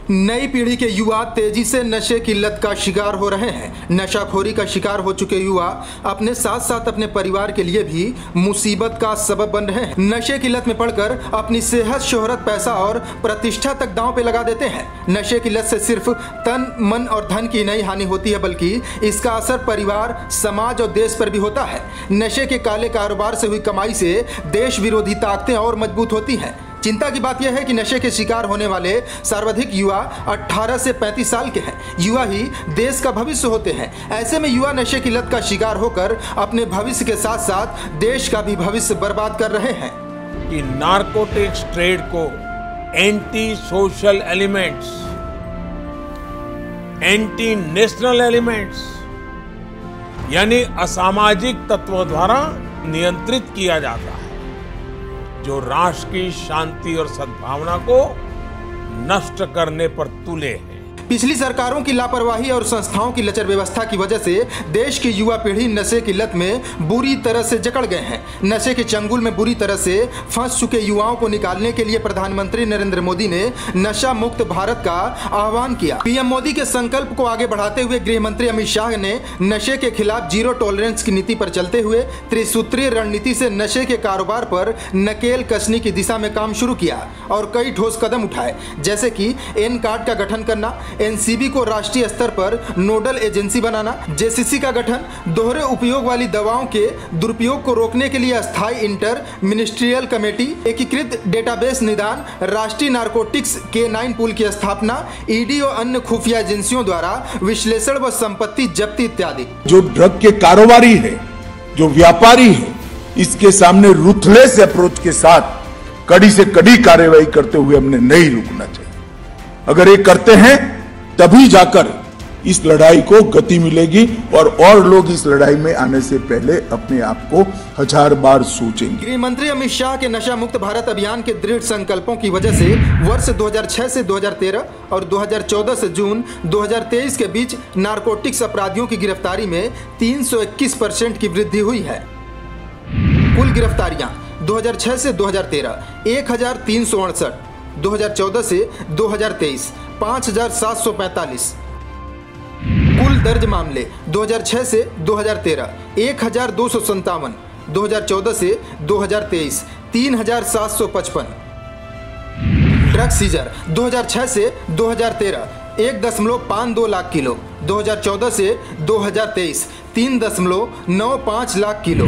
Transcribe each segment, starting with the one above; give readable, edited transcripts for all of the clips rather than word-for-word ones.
नई पीढ़ी के युवा तेजी से नशे की लत का शिकार हो रहे हैं। नशाखोरी का शिकार हो चुके युवा अपने साथ साथ अपने परिवार के लिए भी मुसीबत का सबब बन रहे हैं। नशे की लत में पड़कर अपनी सेहत, शोहरत, पैसा और प्रतिष्ठा तक दांव पे लगा देते हैं। नशे की लत से सिर्फ तन, मन और धन की नहीं हानि होती है, बल्कि इसका असर परिवार, समाज और देश पर भी होता है। नशे के काले कारोबार से हुई कमाई से देश विरोधी ताकतें और मजबूत होती हैं। चिंता की बात यह है कि नशे के शिकार होने वाले सर्वाधिक युवा 18 से 35 साल के हैं। युवा ही देश का भविष्य होते हैं। ऐसे में युवा नशे की लत का शिकार होकर अपने भविष्य के साथ साथ देश का भी भविष्य बर्बाद कर रहे हैं। कि नारकोटिक्स ट्रेड को anti social elements, anti national elements यानी असामाजिक तत्वों द्वारा नियंत्रित किया जाता है, जो राष्ट्र की शांति और सद्भावना को नष्ट करने पर तुले हैं। पिछली सरकारों की लापरवाही और संस्थाओं की लचर व्यवस्था की वजह से देश की युवा पीढ़ी नशे की लत में बुरी तरह से जकड़ गए हैं। नशे के चंगुल में बुरी तरह से फंस चुके युवाओं को निकालने के लिए प्रधानमंत्री नरेंद्र मोदी ने नशा मुक्त भारत का आह्वान किया। पीएम मोदी के संकल्प को आगे बढ़ाते हुए गृह मंत्री अमित शाह ने नशे के खिलाफ जीरो टॉलरेंस की नीति पर चलते हुए त्रिसूत्रीय रणनीति से नशे के कारोबार पर नकेल कसने की दिशा में काम शुरू किया और कई ठोस कदम उठाए, जैसे कि एन कार्ड का गठन करना, एनसीबी को राष्ट्रीय स्तर पर नोडल एजेंसी बनाना, जेसीसी का गठन, दोहरे उपयोग वाली दवाओं के दुरुपयोग को रोकने के लिए अस्थायी इंटर मिनिस्ट्रियल कमेटी, एकीकृत डेटाबेस निदान, राष्ट्रीय नारकोटिक्स K9 पूल की स्थापना, ईडी और अन्य खुफिया एजेंसियों द्वारा विश्लेषण व संपत्ति जब्ती इत्यादि। जो ड्रग के कारोबारी है, जो व्यापारी है, इसके सामने रूथलेस अप्रोच के साथ कड़ी से कड़ी कार्रवाई करते हुए हमने नहीं रुकना चाहिए। अगर ये करते हैं तभी जाकर इस लड़ाई को गति मिलेगी और लोग इस लड़ाई में आने से पहले अपने आप को 1000 बार सोचेंगे। गृह मंत्री अमित शाह के नशा मुक्त भारत अभियान के दृढ़ संकल्पों की वजह से वर्ष 2006 से 2013 और 2014 से जून 2023 के बीच नारकोटिक्स अपराधियों की गिरफ्तारी में 321% की वृद्धि हुई है। कुल गिरफ्तारियां 2006 से 2013 1368, 2014 से 2023 5745। कुल दर्ज मामले 2006 से 2013 1257, 2014 से 2023 3755। ड्रग सीजर 2006 से 2013 1.52 लाख किलो, 2014 से 2023 3.95 लाख किलो।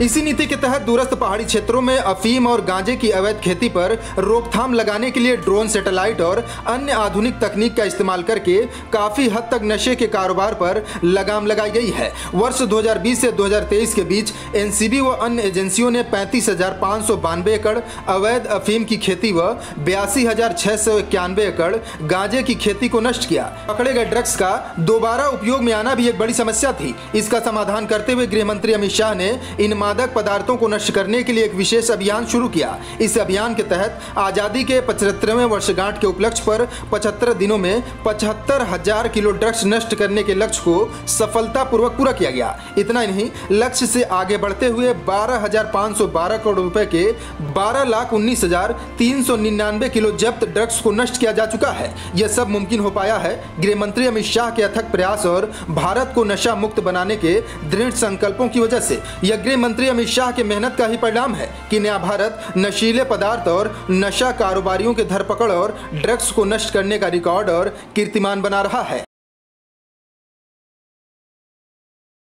इसी नीति के तहत दूरस्थ पहाड़ी क्षेत्रों में अफीम और गांजे की अवैध खेती पर रोकथाम लगाने के लिए ड्रोन, सैटेलाइट और अन्य आधुनिक तकनीक का इस्तेमाल करके काफी हद तक नशे के कारोबार पर लगाम लगाई गई है। वर्ष 2020 से 2023 के बीच एनसीबी व अन्य एजेंसियों ने 35,592 एकड़ अवैध अफीम की खेती व 82,691 एकड़ गांजे की खेती को नष्ट किया। पकड़े गए ड्रग्स का दोबारा उपयोग में आना भी एक बड़ी समस्या थी। इसका समाधान करते हुए गृह मंत्री अमित शाह ने इन मादक पदार्थों को नष्ट करने के लिए एक विशेष अभियान शुरू किया। इस अभियान के तहत आजादी के 75वें वर्षगांठ के उपलक्ष्य पर 75 दिनों में 75,000 किलो ड्रग्स नष्ट करने के लक्ष्य को सफलतापूर्वक पूरा किया गया। इतना ही नहीं, लक्ष्य से आगे बढ़ते हुए 12,512 करोड़ रुपए के 12,19,399 किलो जब्त ड्रग्स को नष्ट किया जा चुका है। यह सब मुमकिन हो पाया है गृह मंत्री अमित शाह के अथक प्रयास और भारत को नशा मुक्त बनाने के दृढ़ संकल्पों की वजह से। यह गृह मंत्री अमित शाह के मेहनत का ही परिणाम है कि नया भारत नशीले पदार्थ और नशा कारोबारियों के धरपकड़ और ड्रग्स को नष्ट करने का रिकॉर्ड और कीर्तिमान बना रहा है।